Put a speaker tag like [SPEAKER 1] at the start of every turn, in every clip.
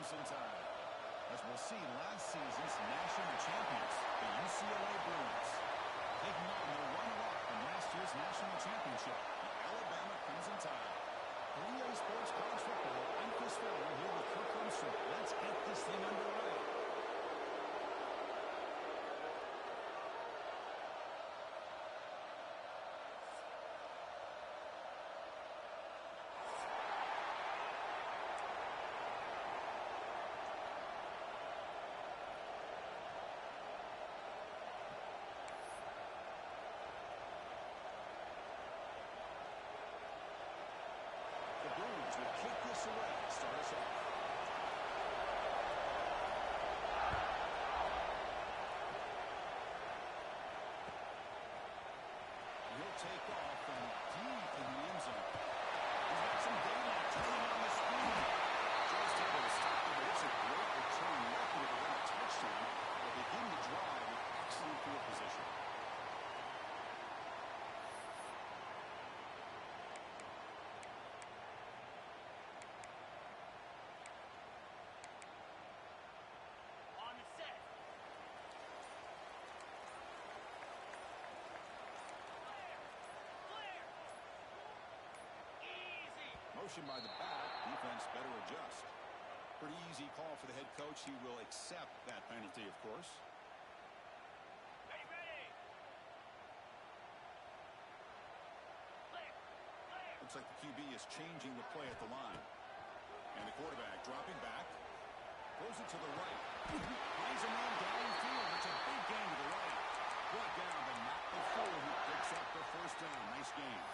[SPEAKER 1] Crimson Tide. As we'll see, last season's national champions, the UCLA Bruins, taking on their runner-up in last year's national championship, the Alabama Crimson Tide. For EA Sports College Football, I'm Chris Farrell here with Kirk Armstrong. Let's get this thing underway. The Bruins will kick this away to start us off. He'll take off from deep in the end zone. He's got some daylight turning on the screen. Just able to stop it, but it's a great return. Likely to win a touchdown. They'll begin the drive with excellent field position. Motion by the back. Defense better adjust. Pretty easy call for the head coach. He will accept that penalty, of course.
[SPEAKER 2] Ready. Clear.
[SPEAKER 1] Looks like the QB is changing the play at the line. And the quarterback dropping back. Throws it to the right. Plays a man downfield. It's a big gain to the right. Brought down, but not before he picks up the first down. Nice game.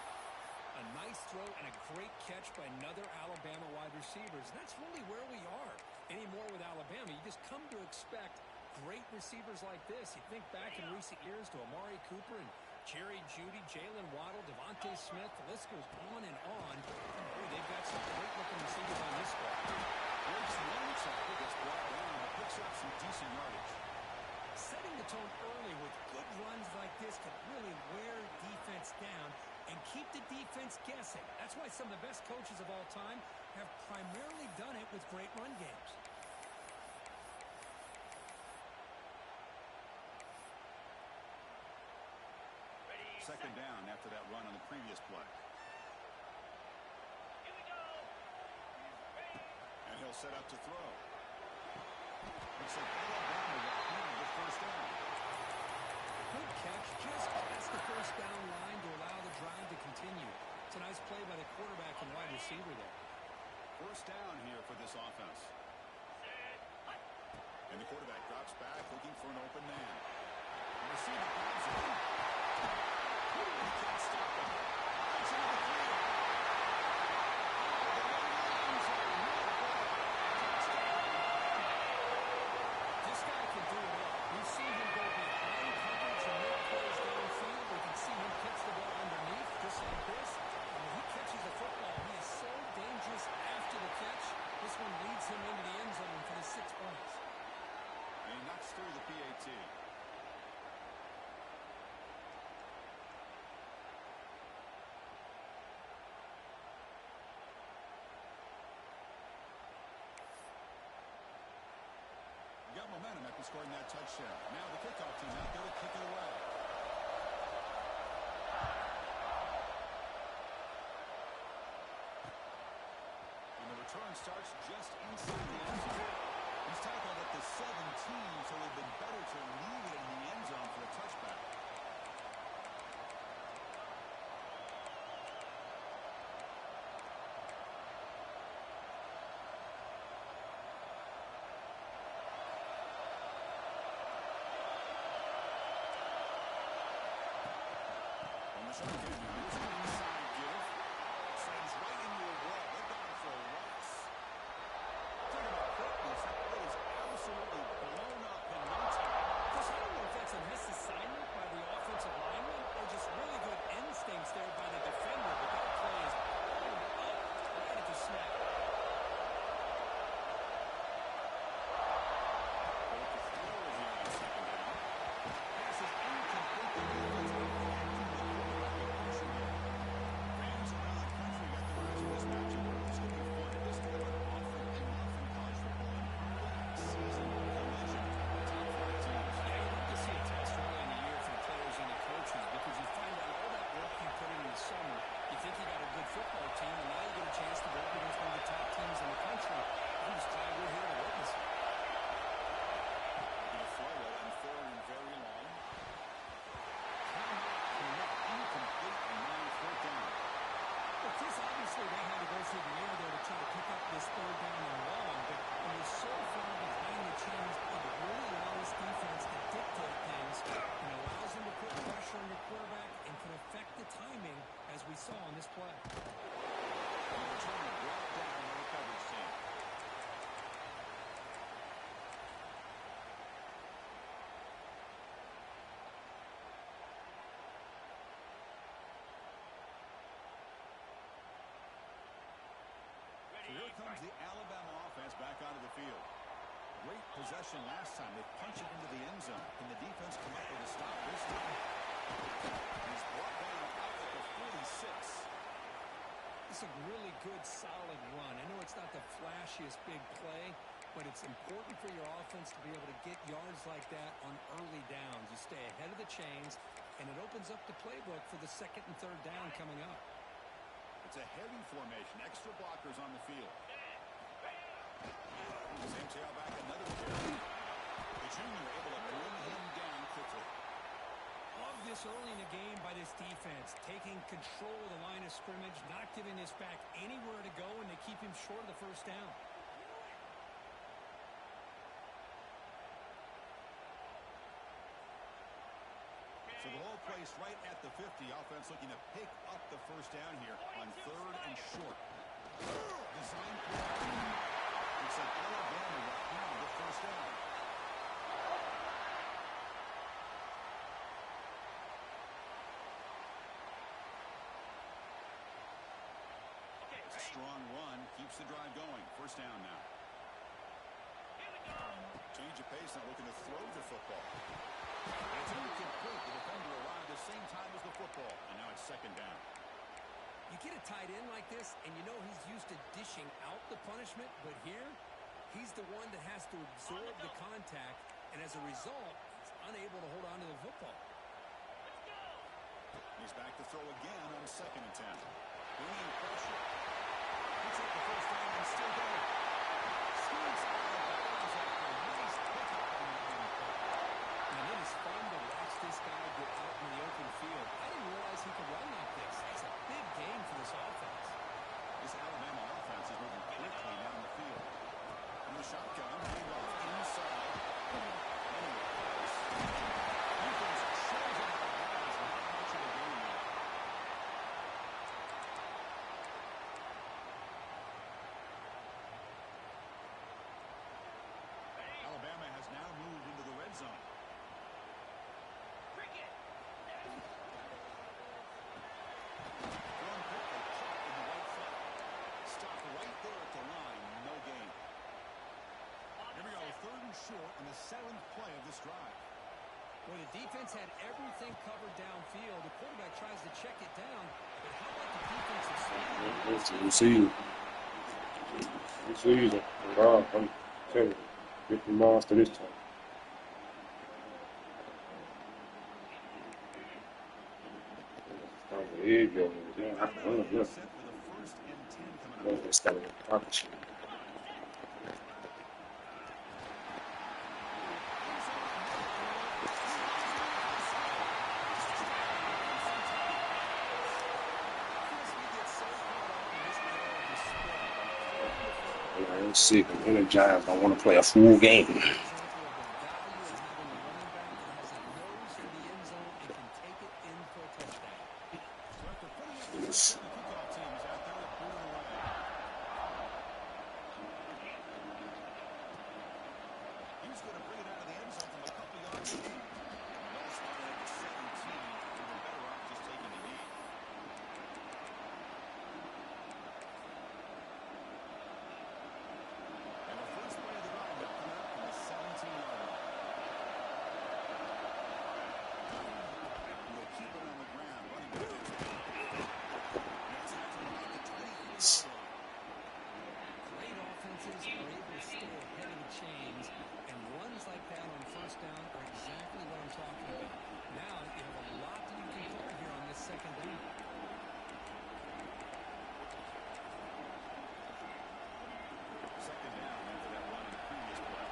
[SPEAKER 3] A nice throw and a great catch by another Alabama wide receivers. That's really where we are anymore with Alabama. You just come to expect great receivers like this. You think back in recent years to Amari Cooper and Jerry Jeudy, Jalen Waddle, Devontae Smith. The list goes on and on. Boy, they've got some great-looking receivers on this squad.
[SPEAKER 1] Breaks one tackle, gets brought down, but picks up some decent yardage.
[SPEAKER 3] Setting the tone early with good runs like this could really wear defense down and keep the defense guessing. That's why some of the best coaches of all time have primarily done it with great run games.
[SPEAKER 2] Ready,
[SPEAKER 1] Second down after that run on the previous play.
[SPEAKER 2] Here we go. Ready.
[SPEAKER 1] And he'll set up to throw. Looks like Alabama will have the first down.
[SPEAKER 3] Good catch just past the first down line to allow the drive to continue. It's a nice play by the quarterback and wide receiver there.
[SPEAKER 1] First down here for this offense.
[SPEAKER 2] Set. Hut.
[SPEAKER 1] And the quarterback drops back looking for an open man. The receiver grabs it. He can't stop him. It's into the field.
[SPEAKER 3] This guy can do it all. We've seen him go behind coverage and make plays downfield. We can see him catch the ball underneath just like this. And when he catches the football, he is so dangerous after the catch. This one leads him into the end zone for the 6 points.
[SPEAKER 1] And he knocks through the PAT. Got momentum after scoring that touchdown. Now the kickoff team out there to kick it away. And the return starts just inside the end zone. He's tackled at the 17, so it would have been better to leave it in the end zone for a touchback. comes the Alabama offense back onto the field. Great possession last time. They punch it into the end zone. Can the defense come up with a stop this time? He's brought down out at the 46.
[SPEAKER 3] It's a really good, solid run. I know it's not the flashiest big play, but it's important for your offense to be able to get yards like that on early downs. You stay ahead of the chains, and it opens up the playbook for the second and third down coming up.
[SPEAKER 1] It's a heavy formation. Extra blockers on the field. Same tailback, another carry. The junior able to bring him down quickly.
[SPEAKER 3] Love this early in the game by this defense, taking control of the line of scrimmage, not giving this back anywhere to go, and they keep him short of the first down.
[SPEAKER 1] So the whole place right at the 50. Offense looking to pick up the first down here on third and short. Design play. It's an Alabama that found the first down. It's a strong run. Keeps the drive going. First down now. Change of pace, not looking to throw the football. And it's incomplete. The defender arrived at the same time as the football. And now it's second down.
[SPEAKER 3] You get a tight end like this, and you know he's used to dishing out the punishment, but here, he's the one that has to absorb the contact, and as a result, he's unable to hold on to the football.
[SPEAKER 1] He's back to throw again on second and 10. Bringing pressure. Picks up the first down and still going. Scoots out of bounds after a nice pickup on the line play.
[SPEAKER 3] And it is fun to watch this guy get out in the open field. I didn't realize he could run like this. It's a big game for this offense.
[SPEAKER 1] This Alabama offense is moving quickly down the field. From the shotgun, handoff inside. Defense shows it out of bounds. Not much of a game there. Alabama has now moved into the red zone. Thrown quickly, caught in the right foot. Stop right there at the line, no gain. Here we go, third and short on the 7th play of this drive.
[SPEAKER 3] When the defense had everything covered downfield, the quarterback tries to check it down, but how about the defensive scheme?
[SPEAKER 4] It's the receiver. Receiver. God, I'm telling you, get the monster this time. There you go. Yeah, I can run it.
[SPEAKER 1] Set for the first and 10 coming up.
[SPEAKER 4] It's got a pocket. I'm sick. I'm energized. I want to play a full game. Yes.
[SPEAKER 1] He's going to bring it out of the end zone from a couple yards. Well spotted at the 17. Even better off just taking the knee. And the first play of the drive now coming up from the 17-yard line. We'll keep it on the ground. Running back is that's tackled at the 23-yard line.
[SPEAKER 3] Great offenses are able to stay ahead of the chains, and runs like that on first down are exactly what I'm talking about. Now you have a lot that you can cover here on this second down.
[SPEAKER 1] Second down after that run in the previous play.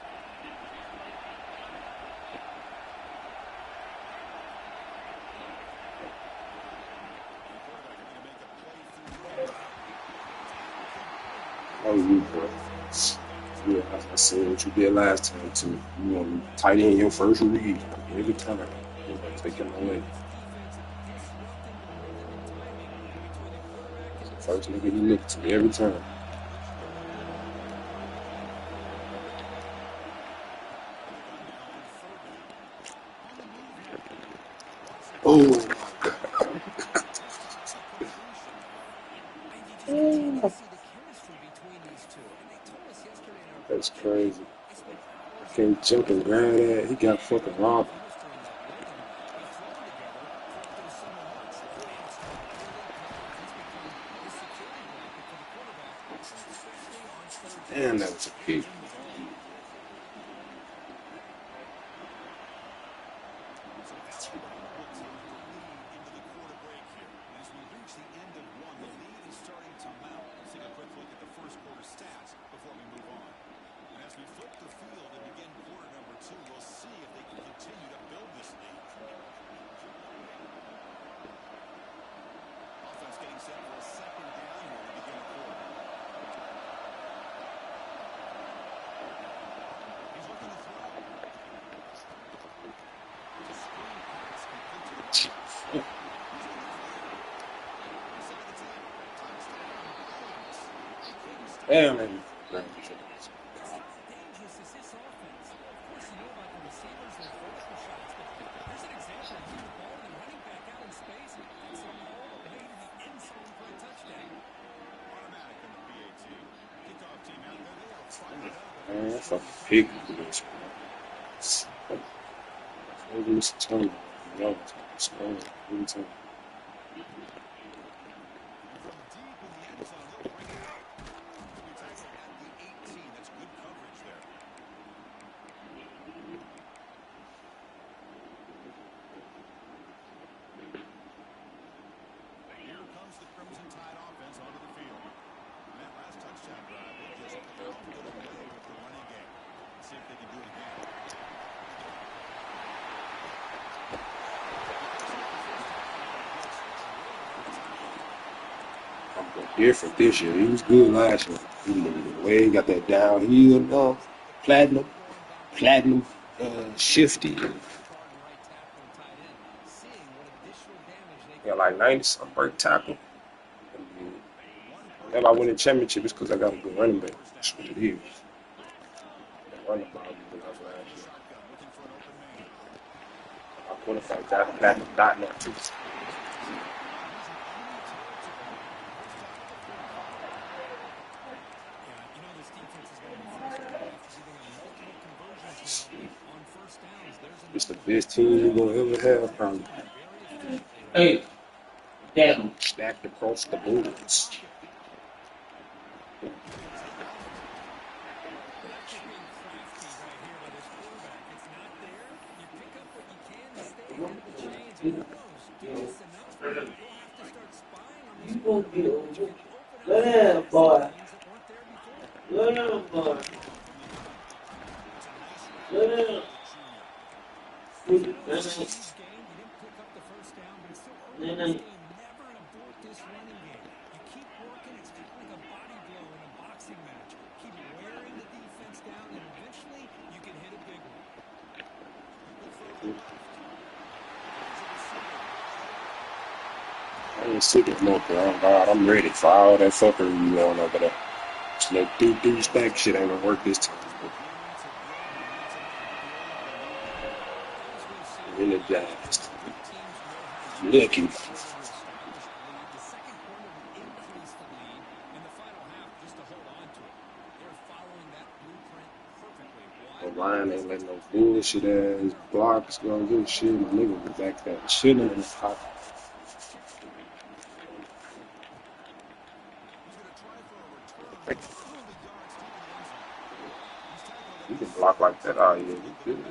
[SPEAKER 1] The quarterback going to make a play through.
[SPEAKER 4] Oh, you boy. Yeah, I said what you did last time too. You want to tight end your first read every time. You're going to take him away. First nigga you look to every time. Oh,
[SPEAKER 3] And you just continue to see the chemistry between these to. And they told us yesterday in our
[SPEAKER 4] That's
[SPEAKER 3] broadcast,
[SPEAKER 4] crazy.
[SPEAKER 3] they spent hours and
[SPEAKER 4] Can't jump and
[SPEAKER 3] hours
[SPEAKER 4] grab that. He got fucking robbed.
[SPEAKER 3] almost during that rhythm of throwing together throughout those summer months. And it's really paid off. He's become the security blanket for the quarterback, especially on third
[SPEAKER 4] Damn,
[SPEAKER 3] down.
[SPEAKER 4] that was a kick.
[SPEAKER 3] Win the ball.
[SPEAKER 1] So Alabama will take the lead into the quarter break here. And as we reach the end of one, the lead is starting to mount. Let's take a quick look at the first quarter stats before we move on. And as we flip the field and begin quarter number two, we'll see if they can continue to build this lead. Offense getting set for a second down here to begin the quarter. He's looking to throw. The screen pass complete to the running back. He's in the clear. Inside the 10. Touchdown, Browns. They couldn't stop
[SPEAKER 4] Damn,
[SPEAKER 1] him.
[SPEAKER 4] man.
[SPEAKER 3] But how dangerous is this offense? Of course, you know about the receivers, their vertical shots, but here's an example of getting the ball to the running back out in space. That's it all the way to the end zone for a touchdown.
[SPEAKER 1] Automatic on the PAT. Kickoff team out there. They are fired up.
[SPEAKER 4] Man, that's a big this. Maybe it's a turn. No, it's going. Every time.
[SPEAKER 1] From deep in the end zone, they'll bring it out. He'll be tackled at the 18. That's good coverage there. Here comes the Crimson Tide offense onto the field. On that last touchdown drive, they just pounded away with the running game. Let's see if they can do it again.
[SPEAKER 4] Different this year. He was good last year. He moved away, got that downhill, platinum, shifty. Got like 90 something break tackle. If I win a championship, it's because I got a good running back. That's what it is. That running back was good last year. I qualified that platinum dot net too. It's the best team you're gonna ever have, probably.
[SPEAKER 5] Hey, damn.
[SPEAKER 4] Stacked across the boards.
[SPEAKER 5] You gonna be over. Go down, boy. Go down, boy. Go down.
[SPEAKER 4] I ain't sick of no, bro. God, I'm ready for all that fuckery you on over there. That douchebag shit ain't gonna work this time. Energized. Looking. The line ain't letting no bullshit ass blocks go do shit. My nigga was back there chilling in the pocket. You can block like that. Oh, yeah, you good.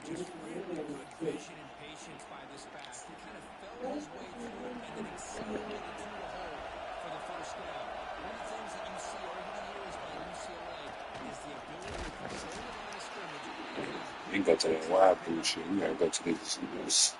[SPEAKER 3] Just really good vision and patience by this back. He kind of felt his way through and then accelerated through the hole for the first down. One of the things that you see over the years by UCLA is the ability to control the line of scrimmage.
[SPEAKER 4] You can go to that wide bullshit. You gotta go to this.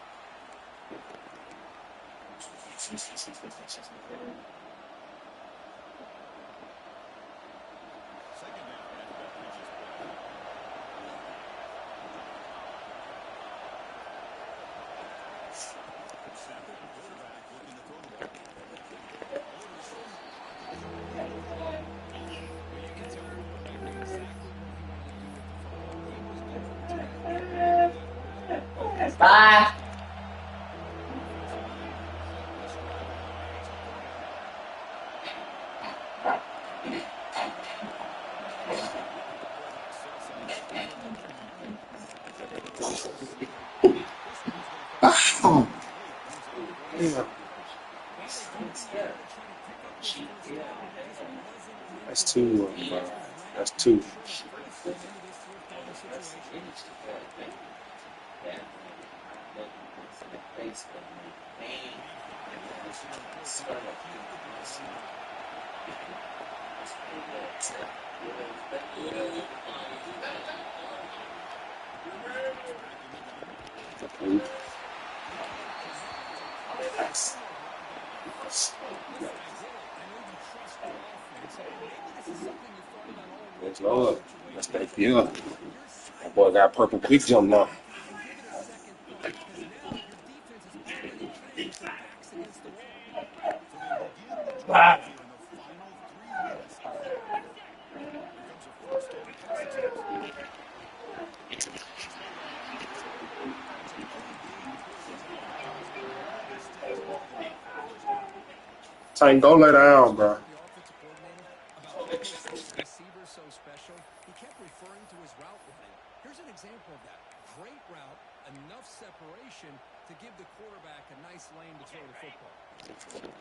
[SPEAKER 5] Bye.
[SPEAKER 4] Oh, damn. That's two. That's two. Yes, Lord. That's that. Yeah. That boy got purple quick jump now.
[SPEAKER 1] So they begin the drive
[SPEAKER 5] Bye.
[SPEAKER 1] here in the final 3 minutes of football. Here comes a first down pass attempt. It's a pretty big push attempt by Cosby. Really good steps to get him off for a first down.
[SPEAKER 4] Tank, go lay down, bro.
[SPEAKER 3] The offensive coordinator about what makes his receivers so special. He kept referring to his route running. Here's an example of that. Great route, enough separation to give the quarterback a nice lane to throw the football.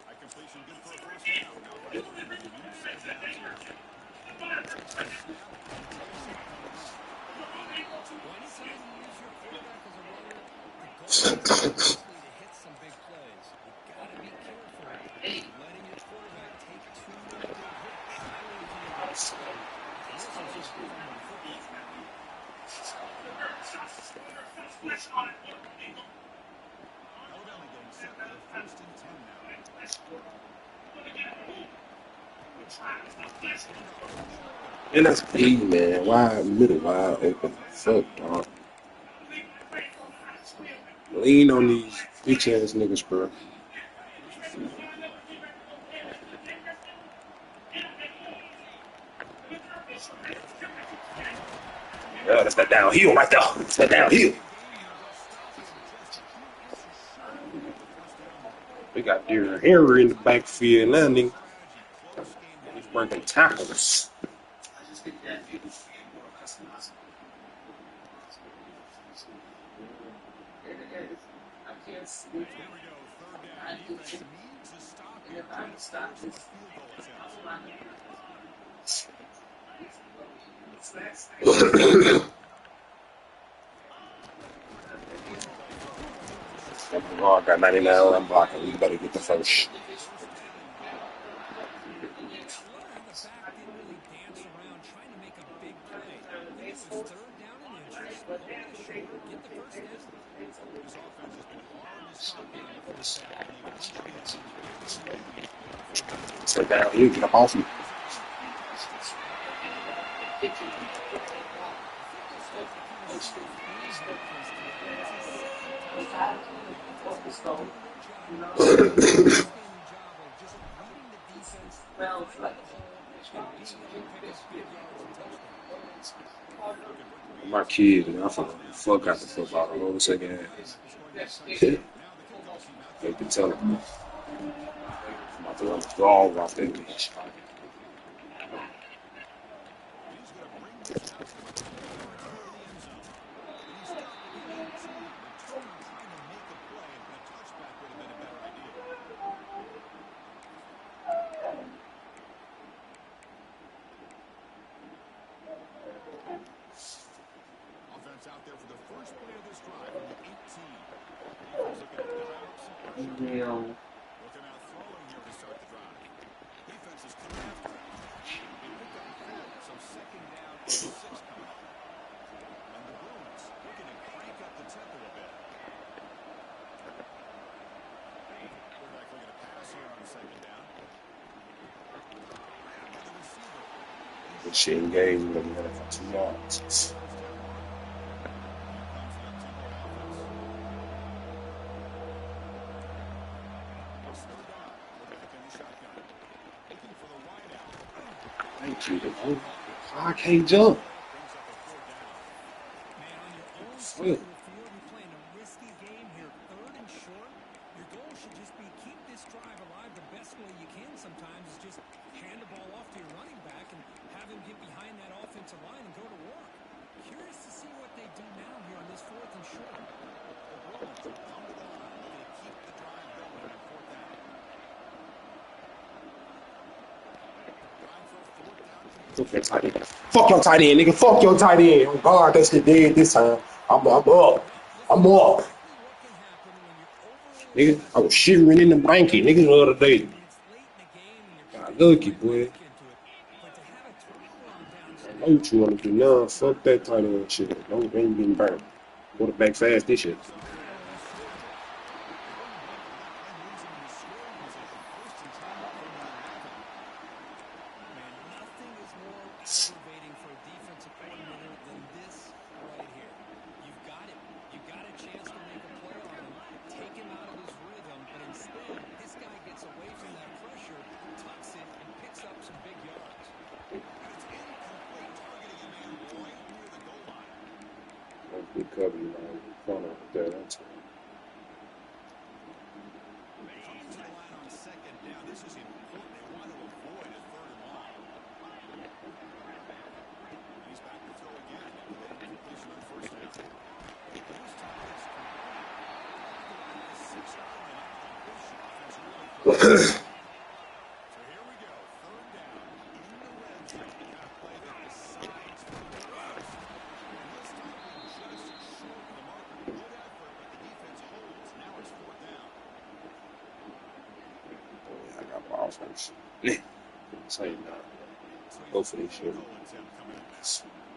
[SPEAKER 1] That completion good for a first down. Now Herbert with a unique set of downs here. The snap and the play start coming up.
[SPEAKER 3] Well, anytime you use your quarterback as a runner, the goal is obviously to hit some big plays. You got to be careful letting your quarterback take too many big hits. Not only can you make a play, you can also start to fumble the football.
[SPEAKER 1] Alabama getting set for the first and 10 now.
[SPEAKER 4] And that's P, man. Wide middle, wide open. Fuck, dog. Lean on these bitch ass niggas, bro.
[SPEAKER 1] Here's the second down play.
[SPEAKER 4] Yeah, that's that downhill right there. That's that downhill.
[SPEAKER 1] The game here. They'll stop him just a few inches shy of the first down mark.
[SPEAKER 4] We got Derrick Henry in the backfield now, nigga.
[SPEAKER 1] Strategy, close game to
[SPEAKER 4] He's
[SPEAKER 1] this
[SPEAKER 4] working
[SPEAKER 1] point.
[SPEAKER 4] tackles.
[SPEAKER 1] Here we go, third down. Defense needs a stop here, trying to force a field goal attempt.
[SPEAKER 4] Oh, I got 99 run blocking. You better get the first.
[SPEAKER 1] First down and goal.
[SPEAKER 3] I love how the back didn't really dance around trying to make a big play. He knew it was third down and inches, over the shoulder, get the first down.
[SPEAKER 1] This offense has been hard to stop here in the first half, and they punch it in on big third and long with that fourth down.
[SPEAKER 4] Sit down here, get up off you. My kid, man, I fuck out the football the whole second half. They can tell him. I'm about to run the dog off that bitch.
[SPEAKER 1] He's going to bring this out to about 3 yards here in the end zone. And he stopped with the other team, returning, trying to make a play, and a touchback would have been a better idea. Offense out there for the first play of this drive from the 18. Defense looking to dial up some pressure. Looking out throwing here to start the drive. Defense is coming after him. They picked up 4, so second down and 6 coming up. And the Bruins looking to crank up the tempo a bit. Quarterback looking to pass here on second down. Grabbed by the receiver.
[SPEAKER 4] Good shit in game, but he had it for 2 yards.
[SPEAKER 1] First down mark. Here comes the up-tempo offense. It's third down. Quarterback in the shotgun. Looking for the wide out.
[SPEAKER 4] Thank you. I can't jump.
[SPEAKER 1] Brings up a 4th down.
[SPEAKER 3] Man, on your own
[SPEAKER 4] Fuck.
[SPEAKER 3] side of the field, you're playing a risky this drive alive the best way you can sometimes is just hand the ball off to your running back and have him get behind that offensive line and go to work. Curious to see what they do now here on this 4th and short.
[SPEAKER 1] The Bruins come to the line, looking to keep the drive going on 4th down. Trying for a 4th down.
[SPEAKER 4] Fuck your tight end. Fuck your tight end, nigga. Fuck your tight end. Oh God, that shit dead this time. I'm up. I'm up.
[SPEAKER 3] Exactly what can happen when you're overly
[SPEAKER 4] Nigga, I was
[SPEAKER 3] aggressive
[SPEAKER 4] shivering in the blanket, nigga, the other day.
[SPEAKER 3] and it's late in the game and you're
[SPEAKER 4] God,
[SPEAKER 3] trying to
[SPEAKER 4] lucky,
[SPEAKER 3] get right
[SPEAKER 4] boy.
[SPEAKER 3] back into it. But to have a turnover on downs
[SPEAKER 4] I know
[SPEAKER 3] now,
[SPEAKER 4] what you want to do now. Fuck that tight end shit. No, they ain't getting burned. Quarterback fast this shit.
[SPEAKER 1] So, scramble. Before you blink, that play moves him into scoring position. 1st and 10 from the 11.
[SPEAKER 3] man, nothing is more aggravating for a defensive coordinator than this right here. You've got him. You've got a chance to make a play on him, take him out of his rhythm, but instead, this guy gets away from that pressure, tucks it, and picks up some big yards.
[SPEAKER 1] And it's incomplete, targeting a man right near the goal line.
[SPEAKER 4] That's good cover, you know. Corner right there. That's
[SPEAKER 1] Coming to the line on 2nd down. This is important. They want to avoid a 3rd and long. And he's back to throw again after the incompletion on 1st down. This time it's complete. The 6-yard line. I think this offense really
[SPEAKER 4] it.
[SPEAKER 1] So here we go. 3rd down in the red zone. The kind of play that decides for the Bruins. And this time being just short of the marker. Good effort, but the defense holds. Now it's 4th down.
[SPEAKER 4] I got ball first. Say nah.
[SPEAKER 1] So
[SPEAKER 4] Go
[SPEAKER 1] he's
[SPEAKER 4] for this shit.
[SPEAKER 1] goal attempt coming up now.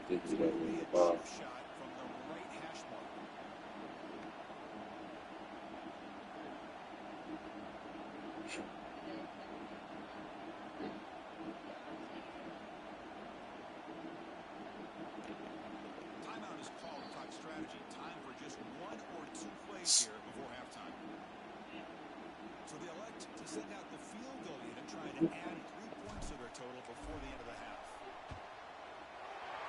[SPEAKER 4] Did
[SPEAKER 1] It's
[SPEAKER 4] you
[SPEAKER 1] going
[SPEAKER 4] that
[SPEAKER 1] to
[SPEAKER 4] in
[SPEAKER 1] be
[SPEAKER 4] the
[SPEAKER 1] a
[SPEAKER 4] ball?
[SPEAKER 1] chip shot from the right hash mark. Timeout is called to talk strategy. Time for just 1 or 2 plays here before halftime. So they elect to send out the field goal unit, trying to add 3 points to their total before the end of the half.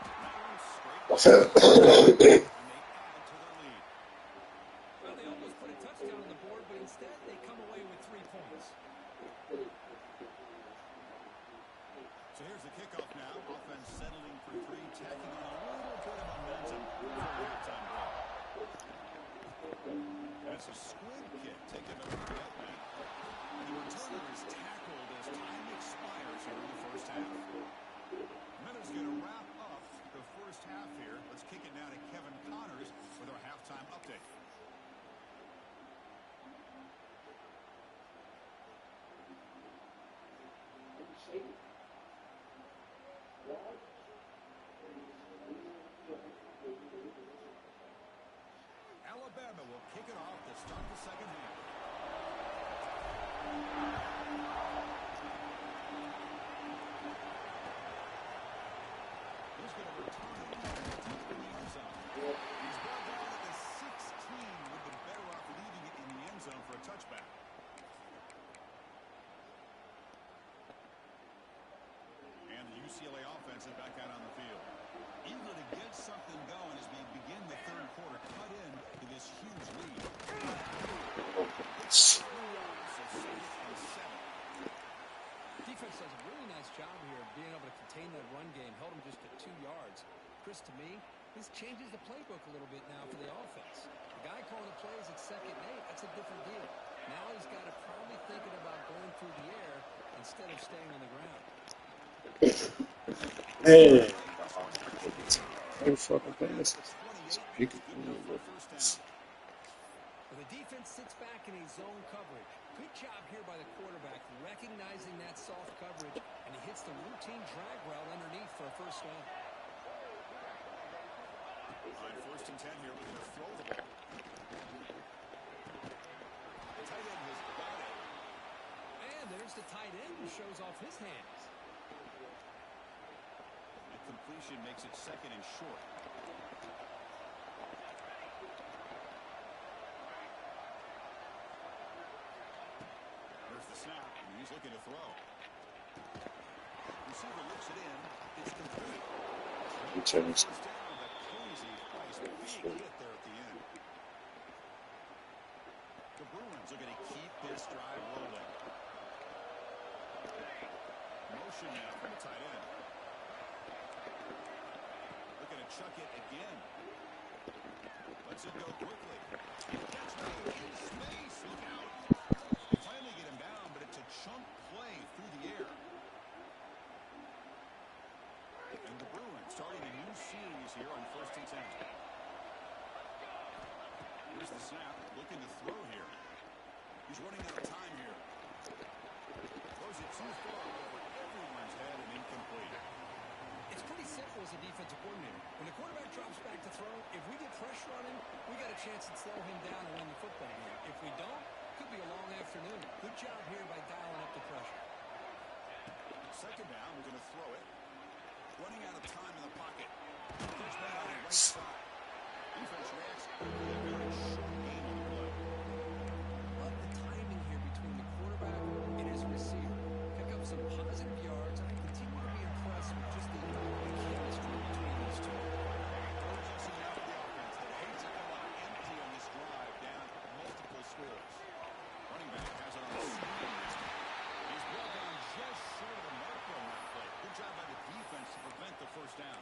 [SPEAKER 1] That one straight and they add to their lead.
[SPEAKER 3] Well, they almost put a touchdown on the board, but instead they come away with 3 points.
[SPEAKER 1] So here's the kickoff now. Offense settling for 3, tacking on a little bit of momentum before the halftime break. And it's a squib kick taken over the gut man. And the returner is tackled as time expires here in the 1st half. And that is going to wrap up the 1st half here. Let's kick it now to Kevin Connors with our halftime update. Alabama will kick it off to start the 2nd half. He's going to return it deep in the end zone. He's brought down at the 16. Would have been better off leaving it in the end zone for a touchback. And the UCLA offense is back out on the field. Eager to get something going as we begin the 3rd quarter. Cut in to this huge lead. So 2nd and 7.
[SPEAKER 3] Defense does a really nice job here of being able to contain that run game, held them just at 2 yards. Chris, to me, this changes the playbook a little bit now for the offense. The guy calling the plays at 2nd and 8, that's a different deal. Now he's got to probably thinking about going through the air instead of staying on the ground.
[SPEAKER 4] Man. Oh, fucking pass. You can do it.
[SPEAKER 3] Well, the defense sits back in a zone coverage. Good job here by the quarterback, recognizing that soft coverage, and he hits the routine drag route underneath for a 1st down.
[SPEAKER 1] On 1st and 10 here, we're going to throw the ball. The tight end has got it.
[SPEAKER 3] And there's the tight end who shows off his hands.
[SPEAKER 1] That completion makes it 2nd and short. There's the snap, and he's looking to throw. Receiver looks it in. It's complete.
[SPEAKER 4] He changed.
[SPEAKER 1] First down, but Posey, nice big hit there at the end. The Bruins are going to keep this drive rolling. motion now from the tight end. Looking to chuck it again. Lets it go quickly. Catch made in space. Look out. They finally get him down, but it's a chunk play through the air. And the Bruins starting a new series here on 1st and 10. Here's the snap. Looking to throw here. He's running out of time here. Throws it too far over everyone's head and incomplete.
[SPEAKER 3] It's pretty simple as a defensive coordinator. When the quarterback drops back to throw, if we get pressure on him, we got a chance to slow him down and win the football game. If we don't, it could be a long afternoon. Good job here by dialing up the pressure.
[SPEAKER 1] Second down, we're going to throw it. Running out of time in the pocket. Catch made on the right side. Defense reacts quickly. A very short game on the play.
[SPEAKER 3] Love the timing here between the quarterback and his receiver. Pick up some positive yards, and I continue to be impressed with just the chemistry between these two.
[SPEAKER 1] Urgency now for the offense that hates to come out empty on this drive, down multiple scores. Running back has it on the screen. He's brought down just short of the marker on that play. Good job by the defense to prevent the first down.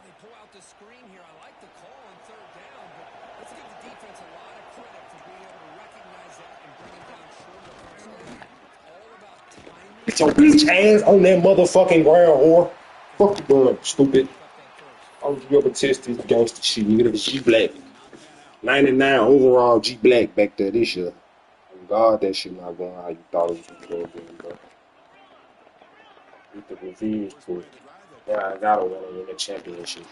[SPEAKER 3] They pull out the screen here. I like the call on 3rd down, but let's give the defense a lot of credit for being able to recognize that and bring it down short of the first down. All about timing.
[SPEAKER 4] Get your bitch ass on that motherfucking ground, whore. Fuck you, bud, stupid. I was ever test this gangster shit, nigga. That G Black. 99 overall G Black back there this year. Oh God, that shit not going how you thought it was going to go, bro. With the revenge for it. Yeah, I gotta want to win the championship.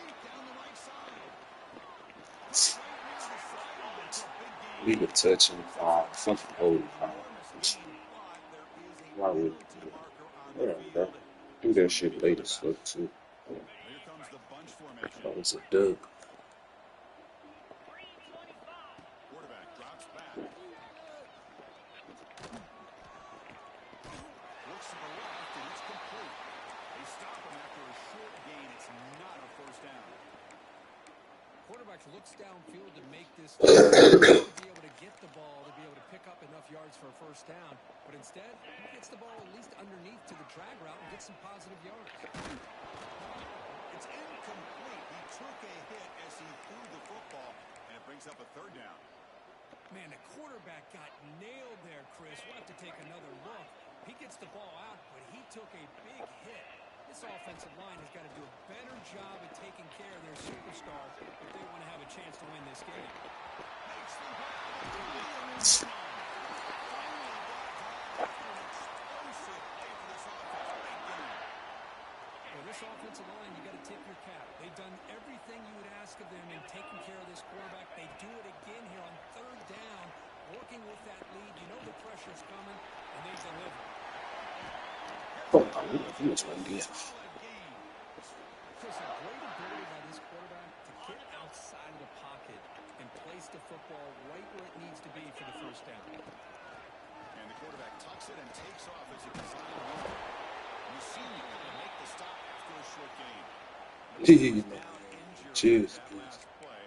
[SPEAKER 4] Leave a touch and something holy. Why would you do it? Yeah, bro. Do that shit later, so too.
[SPEAKER 1] Here comes the bunch formation.
[SPEAKER 4] That was a dub.
[SPEAKER 1] Quarterback drops back. Looks to the left, and it's complete. They stop him after a short gain. It's not a first down.
[SPEAKER 3] Quarterback looks downfield to make this to be able to get the ball, to be able to pick up enough yards for a first down. But instead, he gets the ball at least underneath to the drag route and gets some positive yards.
[SPEAKER 1] It's incomplete. He took a hit as he threw the football, and it brings up a 3rd down.
[SPEAKER 3] Man, the quarterback got nailed there, Chris. We'll have to take another look. He gets the ball out, but he took a big hit. This offensive line has got to do a better job of taking care of their superstar if they want to have a chance to win this game. Well, this offensive line, you got to tip your cap. They've done everything you would ask of them in taking care of this quarterback. They do it again here on 3rd down, working with that lead. You know the pressure's coming, and they deliver.
[SPEAKER 4] Oh, I really feel it's right there.
[SPEAKER 3] Chris, a great ability by this quarterback to get outside of the pocket and place the football right where it needs to be for the first down.
[SPEAKER 1] And the quarterback tucks it and takes off as he designed to move it. You see him make the stop after a short gain.
[SPEAKER 4] Cheers.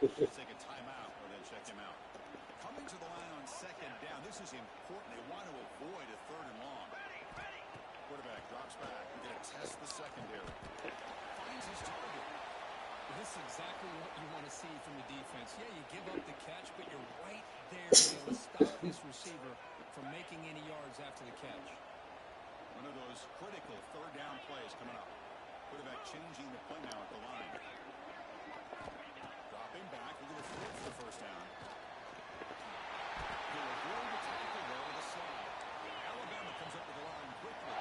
[SPEAKER 1] Let's take a timeout or then check him out. Coming to the line on 2nd down. This is important. They want to avoid a 3rd and long. Quarterback drops back. We're going to test the secondary. Finds his target.
[SPEAKER 3] This is exactly what you want to see from the defense. Yeah, you give up the catch, but you're right there to be able to stop this receiver from making any yards after the catch.
[SPEAKER 1] One of those critical 3rd down plays coming up. Quarterback changing the play now at the line. Dropping back. We're going to force the first down. He'll avoid the tackle there with a slide. Alabama comes up to the line quickly.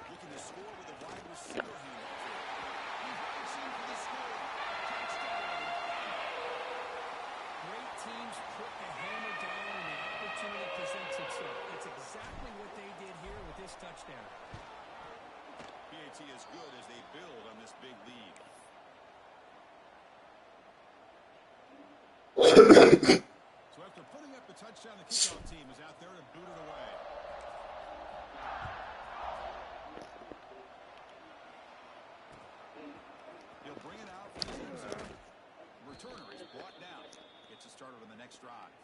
[SPEAKER 1] Looking to score with a wide receiver handoff. He breaks in for the score. Touchdown.
[SPEAKER 3] Great teams put the hammer down and the opportunity presents itself. It's exactly what they did here with this touchdown.
[SPEAKER 1] PAT is good as they build on this big lead. So after putting up the touchdown, the kickoff team is out there to boot it away. He'll bring it out from his end zone. returner is brought down. Gets us started on the next drive.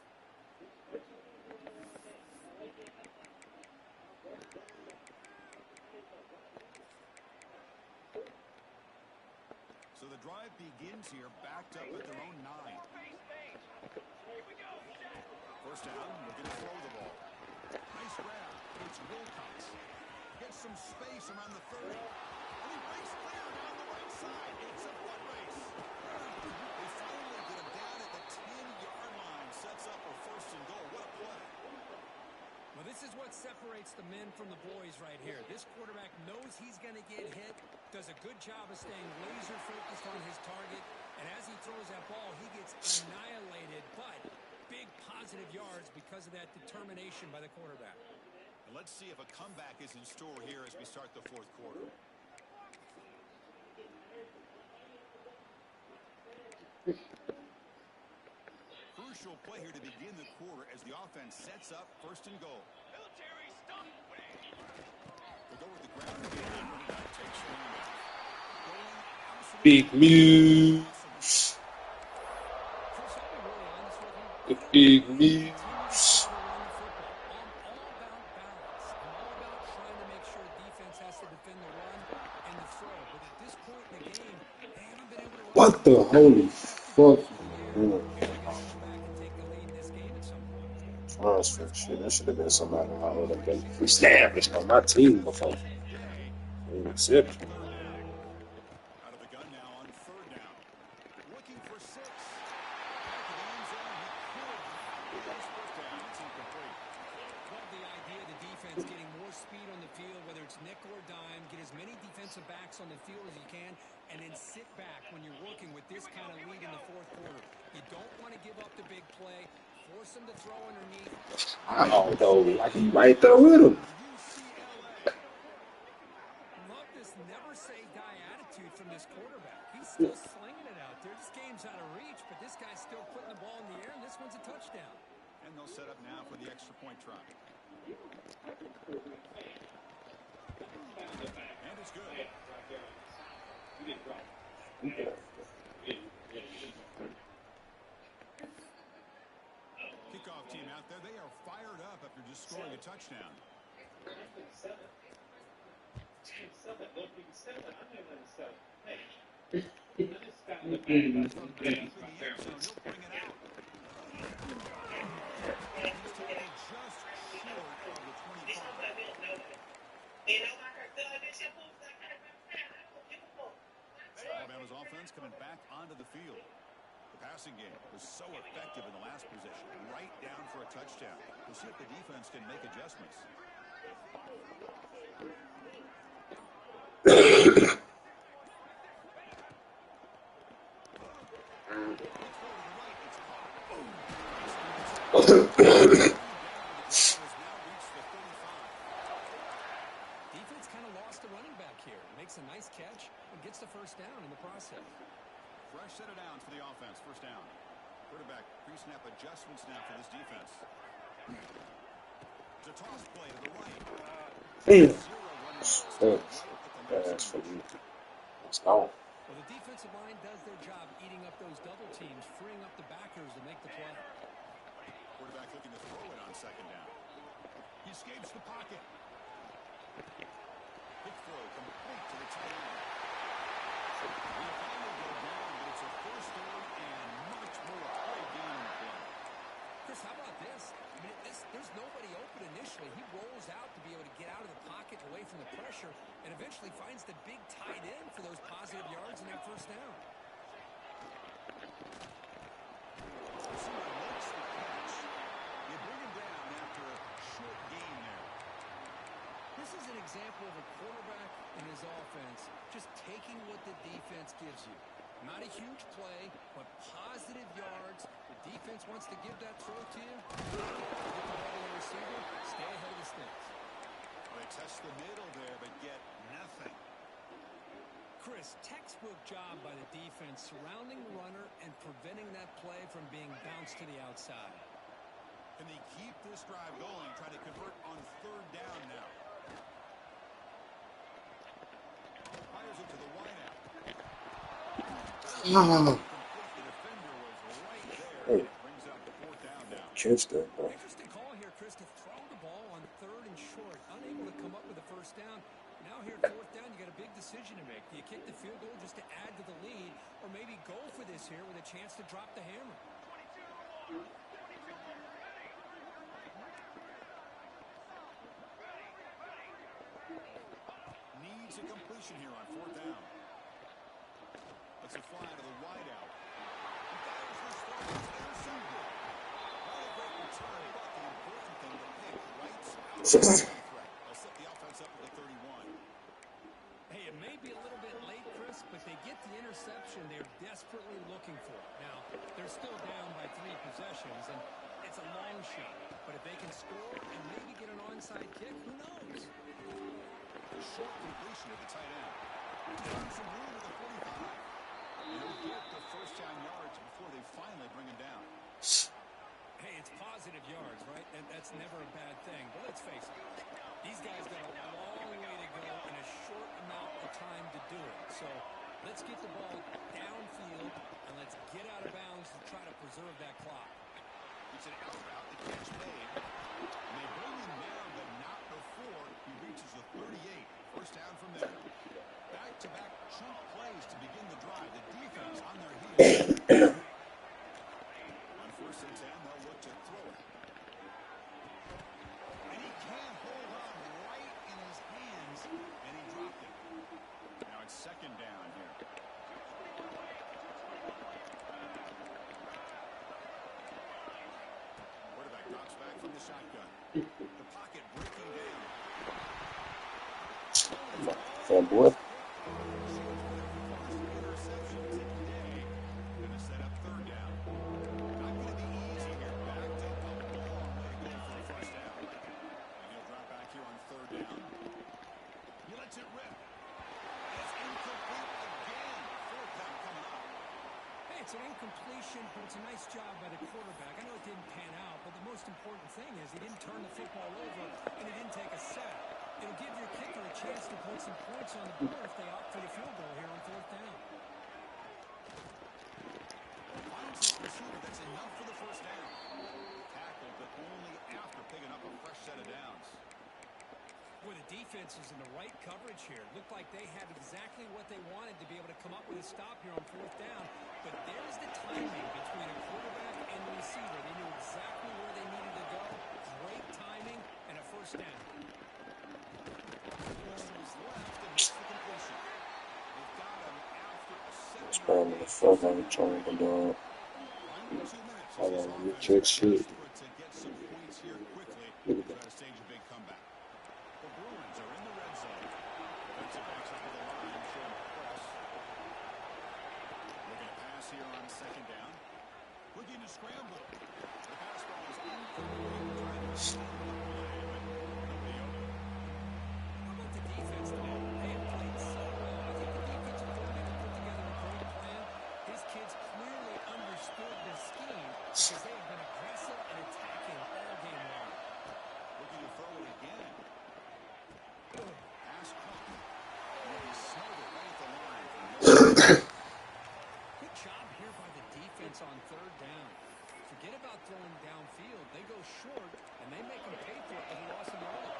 [SPEAKER 1] So the drive begins here, backed up at their own 9. First down, looking to throw the ball. Nice grab. It's Wilcox. Gets some space around the 30. And he breaks clear down the right side. It's a foot race. They finally get him down at the 10-yard line. Sets up a first and goal. What a play.
[SPEAKER 3] Well, this is what separates the men from the boys right here. This quarterback knows he's going to get hit, does a good job of staying laser focused on his target, and as he throws that ball, he gets annihilated, but big positive yards because of that determination by the quarterback.
[SPEAKER 1] And let's see if a comeback is in store here as we start the fourth quarter. Crucial play here to begin the quarter as the offense sets up first and goal.
[SPEAKER 2] Military stop.
[SPEAKER 1] They go with the ground game. Takes the handoff. Going absolutely
[SPEAKER 4] Big Muse.
[SPEAKER 3] Chris, I'll be really honest with you.
[SPEAKER 4] The
[SPEAKER 3] I don't
[SPEAKER 4] Big
[SPEAKER 3] think he
[SPEAKER 4] Muse.
[SPEAKER 3] continues to run the football. I'm all about balance. I'm all about trying to make sure defense has to defend the run and the throw. But at this point in the game, they haven't been able to run
[SPEAKER 4] What the holy fuck? Transfer shit. That should have been somebody I would have been established on my team before. Exception.
[SPEAKER 1] out of the gun now on third down. Looking for 6. Back to the end zone. He could. First down. It's incomplete.
[SPEAKER 3] Love the idea of the defense getting more speed on the field, whether it's nickel or dime, get as many defensive backs on the field as you can, and then sit back when you're working with this kind of lead in the fourth quarter. You don't want to give up the big play. Force them to throw underneath.
[SPEAKER 4] Oh, though, like he right there with him.
[SPEAKER 1] UCLA.
[SPEAKER 3] Love this never say die attitude from this quarterback. He's still slinging it out there. This game's out of reach, but this guy's still putting the ball in the air, and this one's a touchdown.
[SPEAKER 1] And they'll set up now for the extra point try. And it's good. Kickoff team out there. They are fired up after just scoring a touchdown. From deep in the end zone, he'll bring it out. He's taken just short of the 25. Alabama's offense coming back onto the field. The passing game was so effective in the last possession, right down for a touchdown. We'll see if the defense can make adjustments.
[SPEAKER 3] Defense kind of lost the running back here. Makes a nice catch and gets the first down in the process.
[SPEAKER 1] Fresh set of downs for the offense. First down. Quarterback pre-snap adjustments now for this defense. It's a toss play to the right.
[SPEAKER 4] Damn.
[SPEAKER 1] Zero running backs right at the left
[SPEAKER 4] That's for
[SPEAKER 1] side.
[SPEAKER 4] you. Let's go.
[SPEAKER 3] Well, the defensive line does their job eating up those double teams, freeing up the backers to make the play.
[SPEAKER 1] Quarterback looking to throw it on second down. He escapes the pocket. Quick throw complete to the tight end. He finally go down, but it's a first down and much more. Great gain on the play.
[SPEAKER 3] Chris, how about this? I mean, there's nobody open initially. He rolls out to be able to get out of the pocket away from the pressure and eventually finds the big tight end for those positive yards and that first down.
[SPEAKER 1] Receiver makes the catch. You bring him down after a short gain there.
[SPEAKER 3] This is an example of a quarterback and his offense just taking what the defense gives you. Not a huge play, but positive yards. The defense wants to give that throw to you. Get the ball to the receiver, stay ahead of the sticks.
[SPEAKER 1] They test the middle there, but get nothing.
[SPEAKER 3] Chris, textbook job by the defense surrounding the runner and preventing that play from being bounced to the outside.
[SPEAKER 1] Can they keep this drive going, try to convert on third down now? Fires it to the wideout.
[SPEAKER 4] Oh.
[SPEAKER 1] The defender
[SPEAKER 4] catch that, bro.
[SPEAKER 3] Interesting call here, Chris, to throw the ball on 3rd and short, unable to come up with a first down. Now here at 4th down, you got a big decision to make. Do you kick the field goal just to add to the lead, or maybe go for this here with a chance to drop the hammer?
[SPEAKER 1] Needs a completion here on 4th down. Lets it fly to the wideout. He fires this throw. It's intercepted. Not a great return, but the important thing to pick right out of the threat. They'll set the offense up at the 31.
[SPEAKER 3] Hey, it may be a little bit late, Chris, but they get the interception they're desperately looking for. Now, they're still down by 3 possessions, and it's a long shot. But if they can score and maybe get an onside kick, who knows?
[SPEAKER 1] A short completion to the tight end. Turns some room to the 45. They'll get the first down yards before they finally bring him down.
[SPEAKER 3] Hey, it's positive yards, right? That's never a bad thing. But let's face it, these guys got a long way to go in a short amount of time to do it. So let's get the ball downfield, and let's get out of bounds to try to preserve that clock.
[SPEAKER 1] It's an out route. The catch made. And they bring him down, but not before he reaches the 38. First down from there. Back-to-back chunk plays to begin the drive. The defense on their heels. On 1st and 10, they'll look to throw it. And he can't hold on right in his hands, and he dropped it. Now it's 2nd down here. Quarterback drops back from the shotgun. The pocket breaking down.
[SPEAKER 4] Fat boy.
[SPEAKER 1] Interception today. Going to set up 3rd down. Not going to be easy here. Backed up a long way to go for a first down. And he'll drop back here on 3rd down. He lets it rip. It's incomplete again. 4th down coming up.
[SPEAKER 3] Hey, it's an incompletion, but it's a nice job by the quarterback. I know it didn't pan out, but the most important thing is he didn't turn the football over, and he didn't take a sack. It'll give your kicker a chance to put some points on the board if they opt for the field goal here on 4th down.
[SPEAKER 1] Finds his receiver. That's enough for the first down. Tackled, but only after picking up a fresh set of downs.
[SPEAKER 3] Boy, the defense is in the right coverage here. Looked like they had exactly what they wanted to be able to come up with a stop here on 4th down. But there's the timing between a quarterback and the receiver. They knew exactly where they needed to go. Great timing and a first down.
[SPEAKER 4] Spam the fuck out of Chonga, dog. I want to check shit. Look at that.
[SPEAKER 1] Here on 2nd down. Looking to scramble. The pass ball is incomplete.
[SPEAKER 3] How about the defense today? They have played so well. I think the defensive coordinator put together a great plan. His kids clearly understood the scheme because they have been aggressive and attacking all game long.
[SPEAKER 1] Looking to throw it again. Pass caught. And he snowed it right at the line.
[SPEAKER 3] Good job here by the defense on 3rd down. Forget about throwing downfield. They go short, and they make them pay for it with a loss in the road.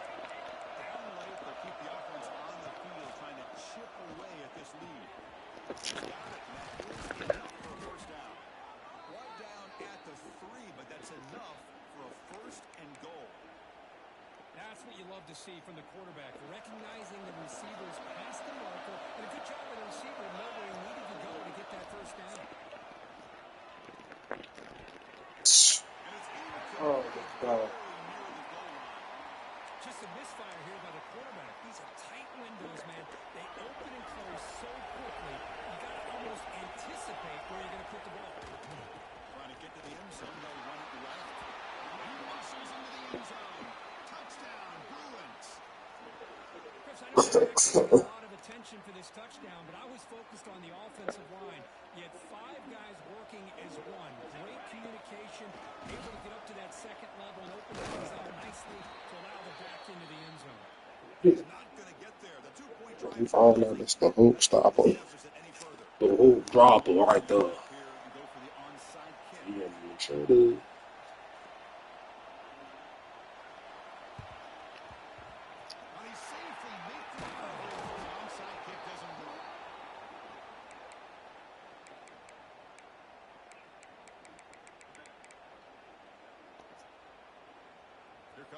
[SPEAKER 1] Down late, they'll keep the offense on the field, trying to chip away at this lead. He's got it, and that is enough for a first down. Right down at the 3, but that's enough for a 1st and goal.
[SPEAKER 3] That's what you love to see from the quarterback, recognizing the receivers past the marker, and a good job by the receiver to know where he needed to go to get that first down.
[SPEAKER 5] Oh, God.
[SPEAKER 3] Just a misfire here by the quarterback. These are tight windows, man. They open and close so quickly, you got to almost anticipate where you're going to put the ball.
[SPEAKER 1] Trying to get to the end zone, they'll run it left. He rushes into the end zone. Touchdown, Bruins.
[SPEAKER 3] Chris, I know you're getting a lot of attention for this touchdown, but I was focused on the offensive line. You had 5 guys working as one. Great communication, able to get up to that 2nd level and open things up nicely to allow the back into the end zone.
[SPEAKER 1] He's not going to get there. The 2-point drive.
[SPEAKER 4] You found out it's the hoop stopper. The hoop dropper right there.
[SPEAKER 1] Here you go for the onside kick.
[SPEAKER 4] Yeah, sure do.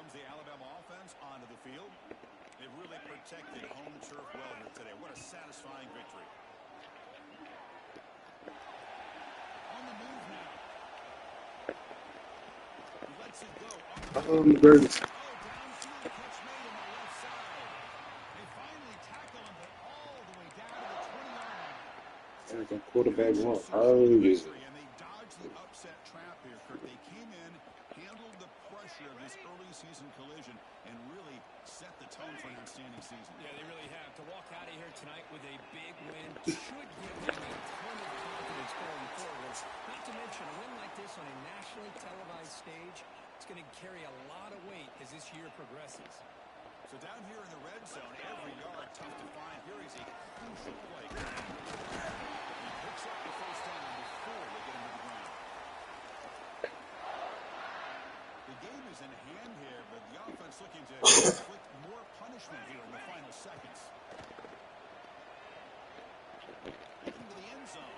[SPEAKER 1] comes the Alabama offense onto the field. They've really protected home turf well here today. What a satisfying victory. On the move now. He lets it go. On the
[SPEAKER 4] Birds.
[SPEAKER 1] downfield catch made on the left side. They finally tackle him, but all the way down to the 20-yard line.
[SPEAKER 4] Like a quarterback run.
[SPEAKER 1] And they dodged the upset trap here, Kirk. They came in, handled the pressure of this early season collision, and really set the tone for an outstanding season.
[SPEAKER 3] Yeah, they really have. To walk out of here tonight with a big win should give them a ton of confidence going forward. Not to mention, a win like this on a nationally televised stage, it's going to carry a lot of weight as this year progresses.
[SPEAKER 1] So down here in the red zone, every yard tough to find. Here is a crucial play. He picks up the first down before they get him to the ground. The game is in hand here, but the offense looking to inflict more punishment here in the final seconds. Into the end zone.